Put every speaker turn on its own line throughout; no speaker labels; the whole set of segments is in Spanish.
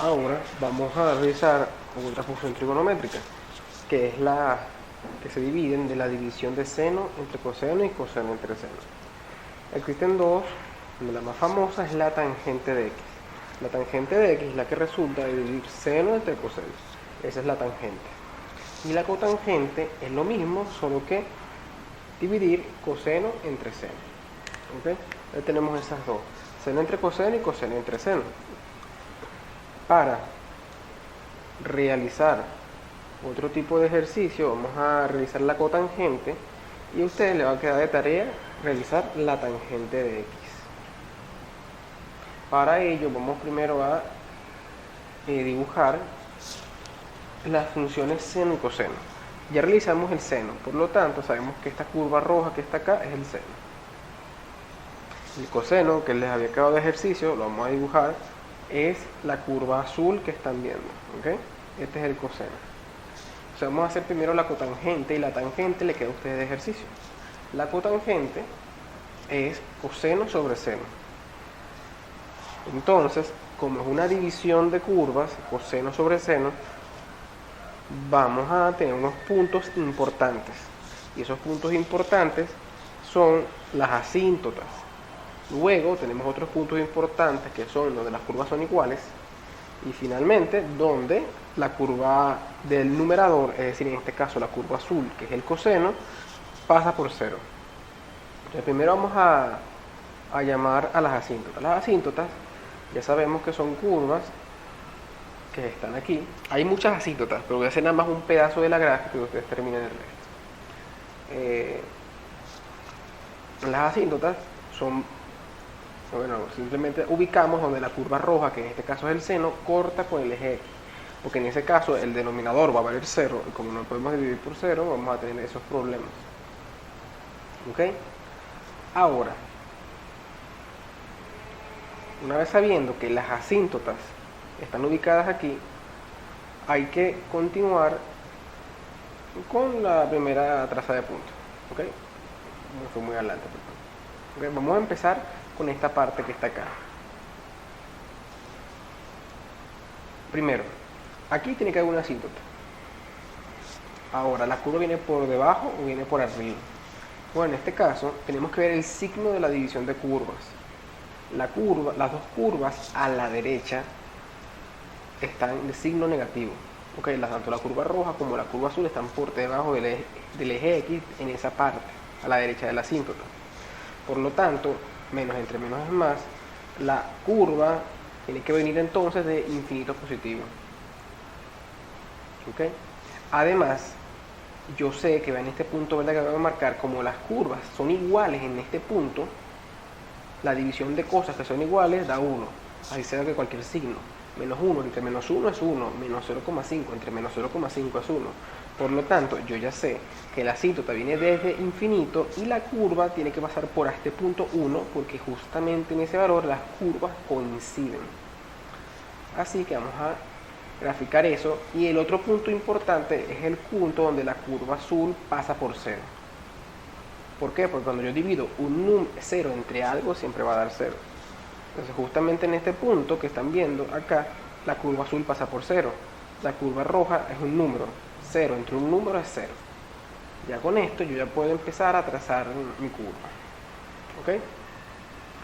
Ahora vamos a realizar otra función trigonométrica, que es la que se dividen de la división de seno entre coseno y coseno entre seno. Existen dos, la más famosa es la tangente de x. La tangente de x es la que resulta de dividir seno entre coseno. Esa es la tangente. Y la cotangente es lo mismo, solo que dividir coseno entre seno. ¿Okay? Ahí tenemos esas dos, seno entre coseno y coseno entre seno. Para realizar otro tipo de ejercicio vamos a realizar la cotangente y a ustedes les va a quedar de tarea realizar la tangente de x. Para ello vamos primero a dibujar las funciones seno y coseno. Ya realizamos el seno, por lo tanto sabemos que esta curva roja que está acá es el seno. El coseno que les había quedado de ejercicio lo vamos a dibujar, es la curva azul que están viendo, ¿ok? Este es el coseno. O sea, vamos a hacer primero la cotangente y la tangente le queda a ustedes de ejercicio. La cotangente es coseno sobre seno. Entonces, como es una división de curvas, coseno sobre seno, vamos a tener unos puntos importantes. Y esos puntos importantes son las asíntotas. Luego tenemos otros puntos importantes que son donde las curvas son iguales. Y finalmente, donde la curva del numerador, es decir, en este caso la curva azul, que es el coseno, pasa por cero. Entonces, primero vamos a llamar a las asíntotas. Las asíntotas ya sabemos que son curvas que están aquí. Hay muchas asíntotas, pero voy a hacer nada más un pedazo de la gráfica y ustedes terminen el resto. Las asíntotas son, bueno, simplemente ubicamos donde la curva roja, que en este caso es el seno, corta con el eje X. Porque en ese caso el denominador va a valer 0, y como no podemos dividir por 0, vamos a tener esos problemas. ¿Ok? Ahora, una vez sabiendo que las asíntotas están ubicadas aquí, hay que continuar con la primera traza de puntos. ¿Ok? No fue muy adelante, perdón. ¿Ok? Vamos a empezar con esta parte que está acá. Primero, aquí tiene que haber una asíntota. Ahora, ¿la curva viene por debajo o viene por arriba? Bueno, en este caso tenemos que ver el signo de la división de curvas. Las dos curvas a la derecha están de signo negativo. Okay, tanto la curva roja como la curva azul están por debajo del eje X en esa parte, a la derecha de la asíntota. Por lo tanto, menos entre menos es más, la curva tiene que venir entonces de infinito positivo. ¿Okay? Además, yo sé que en este punto, ¿verdad?, que voy a marcar, como las curvas son iguales en este punto, la división de cosas que son iguales da 1, así sea que cualquier signo. Menos 1 entre menos 1 es 1, menos 0,5 entre menos 0,5 es 1. Por lo tanto, yo ya sé que la asíntota viene desde infinito y la curva tiene que pasar por este punto 1, porque justamente en ese valor las curvas coinciden. Así que vamos a graficar eso. Y el otro punto importante es el punto donde la curva azul pasa por 0. ¿Por qué? Porque cuando yo divido un 0 entre algo, siempre va a dar 0. Entonces, justamente en este punto que están viendo acá, la curva azul pasa por 0. La curva roja es un número. 0 entre un número es 0. Ya con esto yo ya puedo empezar a trazar mi curva. ¿Ok?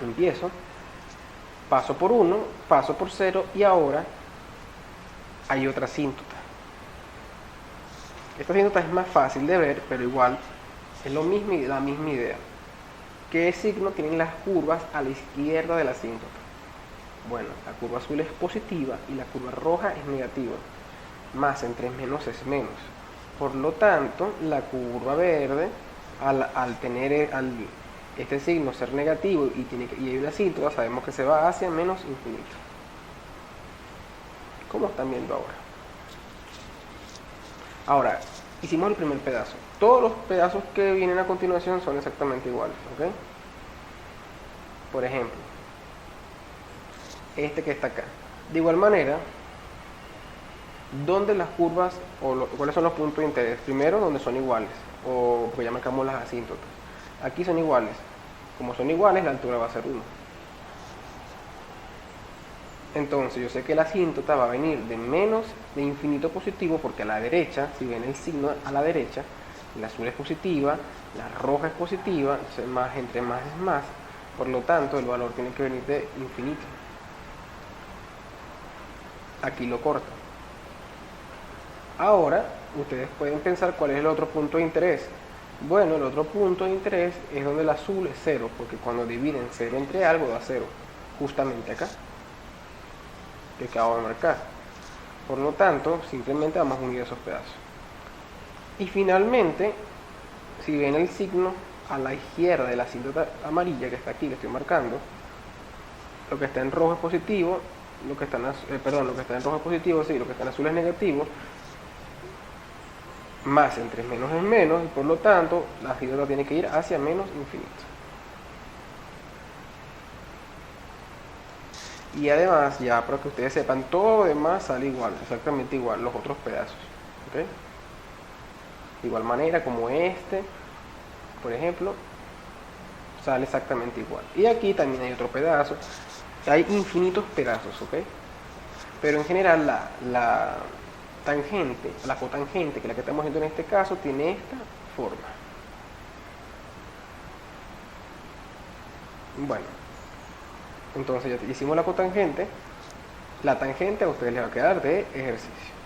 Empiezo. Paso por 1, paso por 0 y ahora hay otra asíntota. Esta asíntota es más fácil de ver, pero igual es lo mismo y la misma idea. ¿Qué signo tienen las curvas a la izquierda de la asíntota? Bueno, la curva azul es positiva y la curva roja es negativa. Más entre menos es menos. Por lo tanto, la curva verde, al tener este signo ser negativo y hay una asíntota, sabemos que se va hacia menos infinito. Como están viendo ahora. Ahora, hicimos el primer pedazo. Todos los pedazos que vienen a continuación son exactamente iguales, ¿ok? Por ejemplo, este que está acá. De igual manera, ¿dónde las curvas cuáles son los puntos de interés? Primero, donde son iguales, o porque ya marcamos las asíntotas. Aquí son iguales. Como son iguales, la altura va a ser 1. Entonces yo sé que la asíntota va a venir de menos de infinito positivo, porque a la derecha, si ven el signo a la derecha, la azul es positiva, la roja es positiva, entonces más entre más es más, por lo tanto el valor tiene que venir de infinito. Aquí lo corto. Ahora ustedes pueden pensar cuál es el otro punto de interés. Bueno, el otro punto de interés es donde el azul es 0, porque cuando dividen 0 entre algo da 0, justamente acá, que acabo de marcar. Por lo tanto, simplemente vamos a unir esos pedazos. Y finalmente, si ven el signo a la izquierda de la asíntota amarilla que está aquí, que estoy marcando, lo que está en rojo es positivo, lo que está en rojo es positivo, sí, lo que está en azul es negativo, más entre menos es menos, y por lo tanto la asíntota tiene que ir hacia menos infinito. Y además, ya para que ustedes sepan, todo lo demás sale igual, exactamente igual, los otros pedazos. ¿Okay? De igual manera como este, por ejemplo, sale exactamente igual. Y aquí también hay otro pedazo. Hay infinitos pedazos, ¿ok? Pero en general la tangente, la cotangente, que es la que estamos viendo en este caso, tiene esta forma. Bueno, entonces ya hicimos la cotangente. La tangente a ustedes les va a quedar de ejercicio.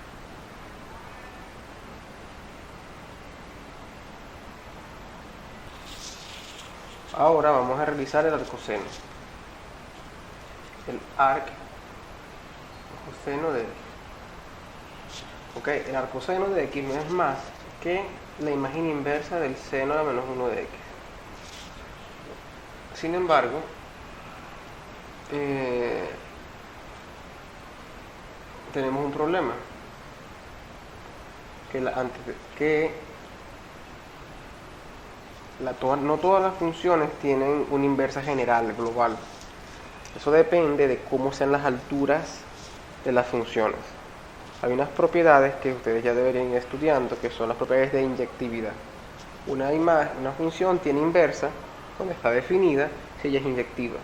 Ahora vamos a realizar el arcoseno. El arcoseno de x. Ok, el arcoseno de x no es más que la imagen inversa del seno a la menos 1 de x. Sin embargo, tenemos un problema. No todas las funciones tienen una inversa general, global. Eso depende de cómo sean las alturas de las funciones. Hay unas propiedades que ustedes ya deberían ir estudiando, que son las propiedades de inyectividad. Una función tiene inversa cuando está definida si ella es inyectiva.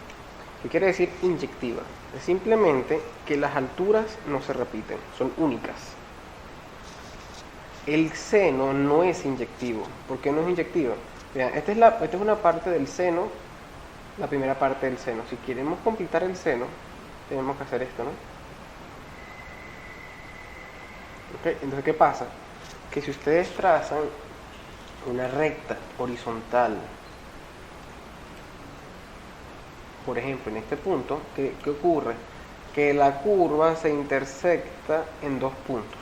¿Qué quiere decir inyectiva? Es simplemente que las alturas no se repiten, son únicas. El seno no es inyectivo. ¿Por qué no es inyectivo? Vean, esta es una parte del seno, la primera parte del seno. Si queremos completar el seno, tenemos que hacer esto, ¿no? Okay, entonces, ¿qué pasa? Que si ustedes trazan una recta horizontal, por ejemplo, en este punto, ¿qué ocurre? Que la curva se intersecta en dos puntos.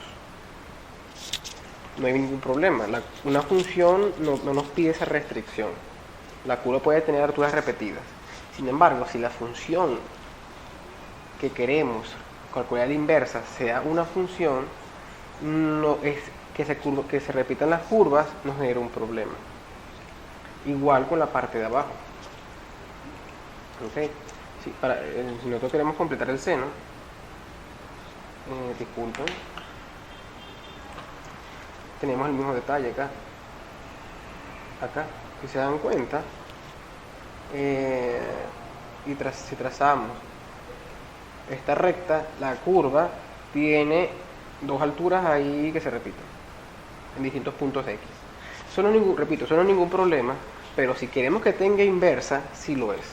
No hay ningún problema. Una función no nos pide esa restricción. La curva puede tener alturas repetidas. Sin embargo, si la función que queremos calcular la inversa sea una función, no es que se repitan las curvas, nos genera un problema. Igual con la parte de abajo. ¿Okay? Si nosotros queremos completar el seno, disculpen, tenemos el mismo detalle acá. Si se dan cuenta, si trazamos esta recta, la curva tiene dos alturas ahí que se repiten en distintos puntos de x. Eso no es ningún problema, pero si queremos que tenga inversa, sí lo es.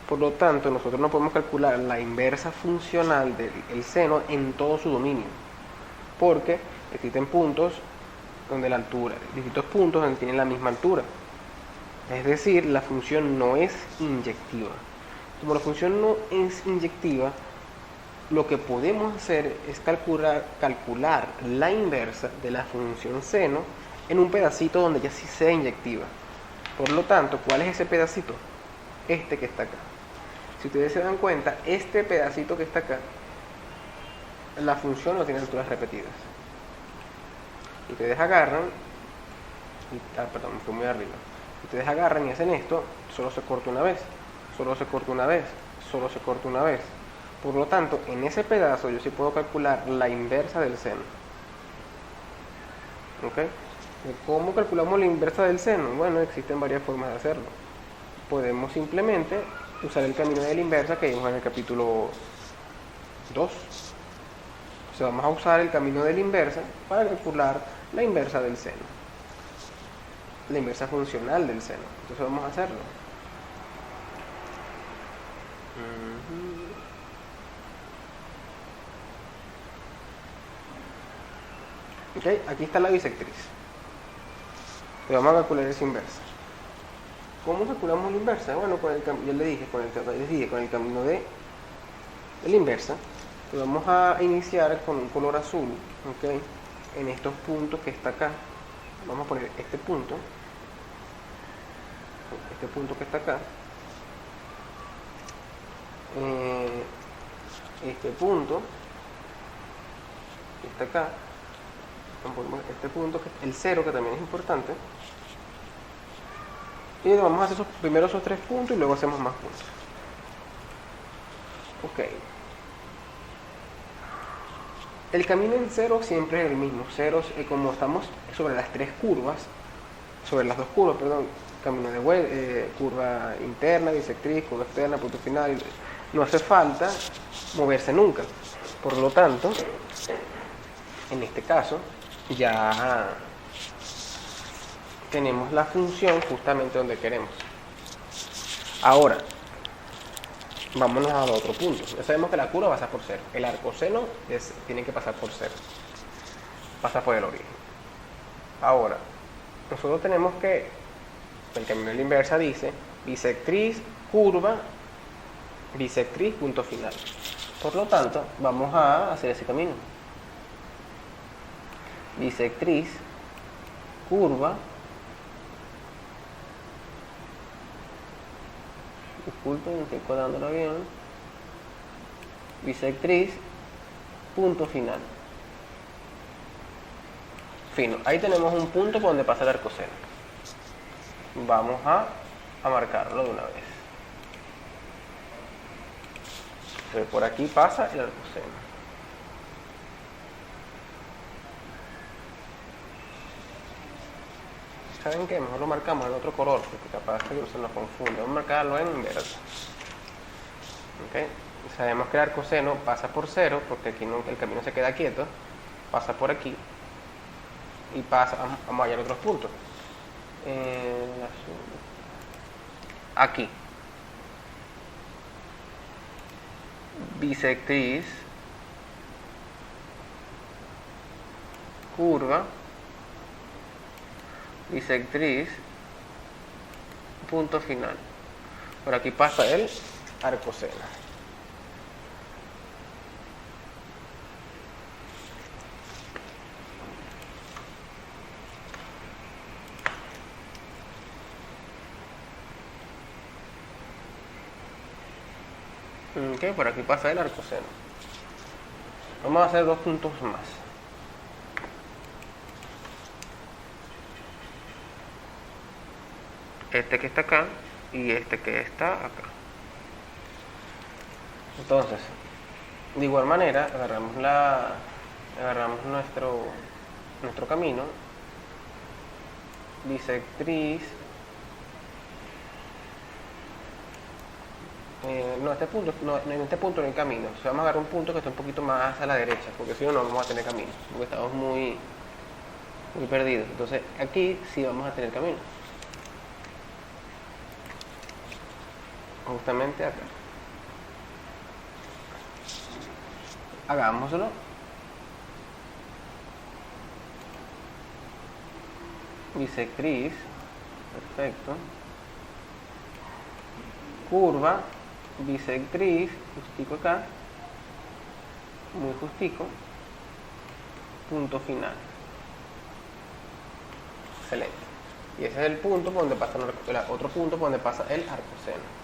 Por lo tanto, nosotros no podemos calcular la inversa funcional del seno en todo su dominio, porque existen puntos donde la altura, distintos puntos donde tienen la misma altura. Es decir, la función no es inyectiva. Como la función no es inyectiva, lo que podemos hacer es calcular la inversa de la función seno en un pedacito donde ya sí sea inyectiva. Por lo tanto, ¿cuál es ese pedacito? Este que está acá. Si ustedes se dan cuenta, este pedacito que está acá, la función no tiene alturas repetidas. Ustedes agarran, fue muy arriba. Ustedes agarran y hacen esto, solo se corta una vez, solo se corta una vez, solo se corta una vez. Por lo tanto, en ese pedazo yo sí puedo calcular la inversa del seno. ¿Ok? ¿Cómo calculamos la inversa del seno? Bueno, existen varias formas de hacerlo. Podemos simplemente usar el camino de la inversa que vimos en el capítulo 2. O sea, vamos a usar el camino de la inversa para calcular la inversa del seno, la inversa funcional del seno. Entonces vamos a hacerlo. Ok, aquí está la bisectriz. Y vamos a calcular esa inversa. ¿Cómo calculamos la inversa? Bueno, yo les dije, con el camino de la inversa. Y vamos a iniciar con un color azul, ¿okay? En estos puntos que está acá. Vamos a poner este punto que está acá, este punto que está acá, este punto, el 0, que también es importante, y vamos a hacer primero esos 3 puntos y luego hacemos más puntos. Ok. El camino en 0 siempre es el mismo. 0, como estamos sobre las 3 curvas, sobre las 2 curvas, perdón, camino de curva interna, bisectriz, curva externa, punto final, no hace falta moverse nunca. Por lo tanto, en este caso, ya tenemos la función justamente donde queremos. Ahora, vámonos al otro punto. Ya sabemos que la curva pasa por 0. El arcoseno tiene que pasar por 0. Pasa por el origen. Ahora, nosotros tenemos que, el camino de la inversa dice, bisectriz, curva, bisectriz, punto final. Por lo tanto, vamos a hacer ese camino. Bisectriz, curva, disculpen, estoy cuadrándolo bien, bisectriz, punto final. Fino, ahí tenemos un punto por donde pasa el arcoseno. Vamos a marcarlo de una vez. Entonces, por aquí pasa el arcoseno. ¿Saben qué? Mejor lo marcamos en otro color, porque capaz que se nos confunde. Vamos a marcarlo en verde. ¿Okay? Sabemos que el arcoseno pasa por 0, porque aquí el camino se queda quieto. Pasa por aquí. Y pasa, vamos a hallar otros puntos. Aquí. Bisectriz. Curva. Bisectriz, punto final. Por aquí pasa el arcoseno. Ok, por aquí pasa el arcoseno. Vamos a hacer 2 puntos más. Este que está acá y este que está acá. Entonces, de igual manera, agarramos nuestro camino, bisectriz, en este punto no hay camino. O sea, vamos a agarrar un punto que está un poquito más a la derecha, porque si no, no vamos a tener camino, porque estamos muy perdidos. Entonces, aquí sí vamos a tener camino. Justamente acá. Hagámoslo. Bisectriz. Perfecto. Curva. Bisectriz. Justico acá. Muy justico. Punto final. Excelente. Y ese es el punto por donde pasa otro punto por donde pasa el arcoseno.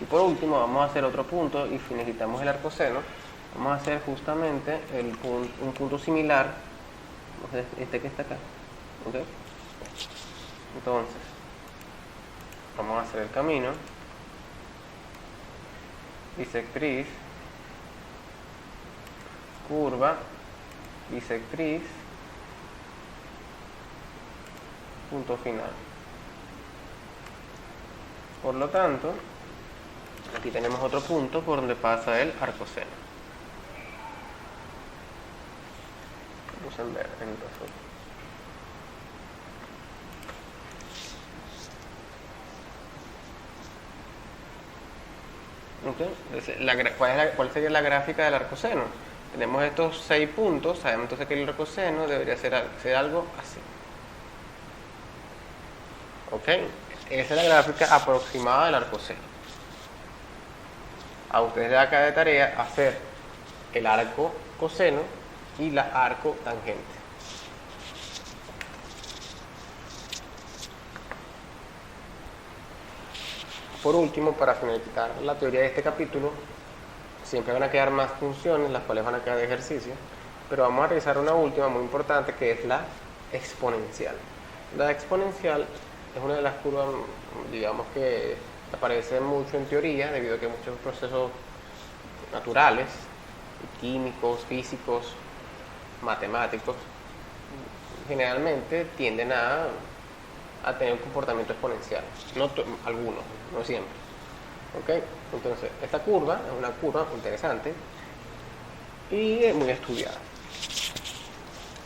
Y por último vamos a hacer otro punto y si necesitamos el arcoseno, vamos a hacer justamente un punto similar, este que está acá. ¿Okay? Entonces, vamos a hacer el camino, bisectriz, curva, bisectriz, punto final. Por lo tanto, aquí tenemos otro punto por donde pasa el arcoseno. Vamos a ver en el azul. Okay. Entonces, ¿cuál sería la gráfica del arcoseno? Tenemos estos 6 puntos, sabemos entonces que el arcoseno debería ser algo así. ¿Ok? Esa es la gráfica aproximada del arcoseno. A ustedes les acá de tarea hacer el arco coseno y la arco tangente. Por último, para finalizar la teoría de este capítulo, siempre van a quedar más funciones, las cuales van a quedar de ejercicio, pero vamos a revisar una última muy importante que es la exponencial. La exponencial es una de las curvas, digamos, que aparece mucho en teoría debido a que muchos procesos naturales, químicos, físicos, matemáticos, generalmente tienden a tener un comportamiento exponencial. No algunos, no siempre. ¿Ok? Entonces, esta curva es una curva interesante y es muy estudiada.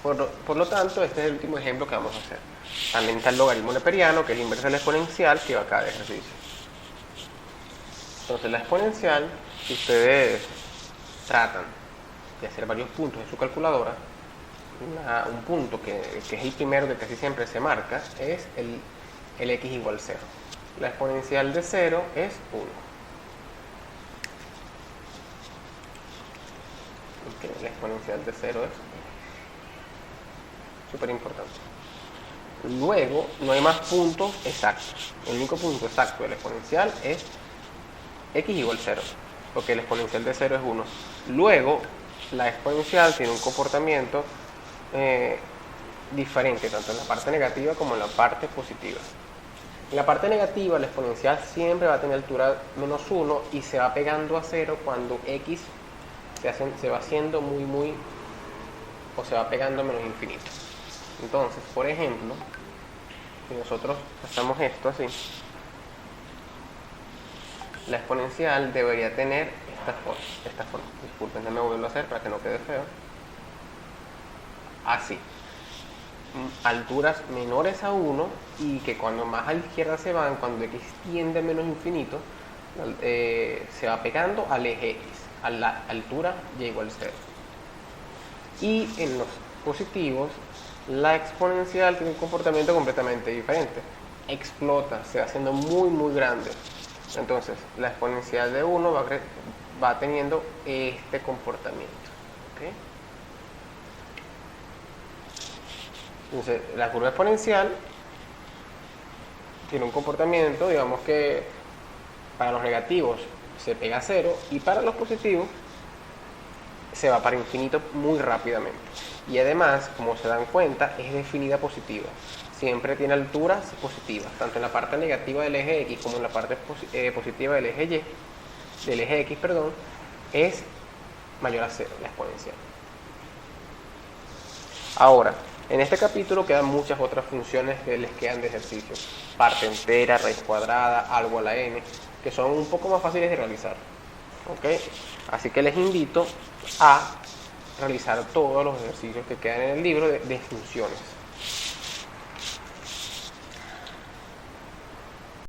Por lo tanto, este es el último ejemplo que vamos a hacer. También está el logaritmo neperiano, que es la inversa de la exponencial, que va acá de ejercicio. Entonces, la exponencial, si ustedes tratan de hacer varios puntos en su calculadora, un punto que es el primero que casi siempre se marca es el x igual 0. La exponencial de 0 es 1. Okay, la exponencial de 0 es 1. Súper importante. Luego, no hay más puntos exactos. El único punto exacto de la exponencial es x igual 0, porque la exponencial de 0 es 1. Luego, la exponencial tiene un comportamiento diferente, tanto en la parte negativa como en la parte positiva. En la parte negativa, la exponencial siempre va a tener altura menos 1 y se va pegando a 0 cuando x se va haciendo o se va pegando a menos infinito. Entonces, por ejemplo, si nosotros hacemos esto así, la exponencial debería tener esta forma. Disculpen, déjame volverlo a hacer para que no quede feo. Así. Alturas menores a 1 y que cuando más a la izquierda se van, cuando x tiende a menos infinito, se va pegando al eje x, a la altura y igual 0. Y en los positivos, la exponencial tiene un comportamiento completamente diferente. Explota, se va haciendo muy grande. Entonces, la exponencial de 1 va teniendo este comportamiento. ¿Okay? Entonces, la curva exponencial tiene un comportamiento, digamos que para los negativos se pega a 0 y para los positivos se va para infinito muy rápidamente. Y además, como se dan cuenta, es definida positiva. Siempre tiene alturas positivas, tanto en la parte negativa del eje X como en la parte positiva del eje X, es mayor a 0, la exponencial. Ahora, en este capítulo quedan muchas otras funciones que les quedan de ejercicio. Parte entera, raíz cuadrada, algo a la n, que son un poco más fáciles de realizar. ¿Okay? Así que les invito a realizar todos los ejercicios que quedan en el libro de funciones.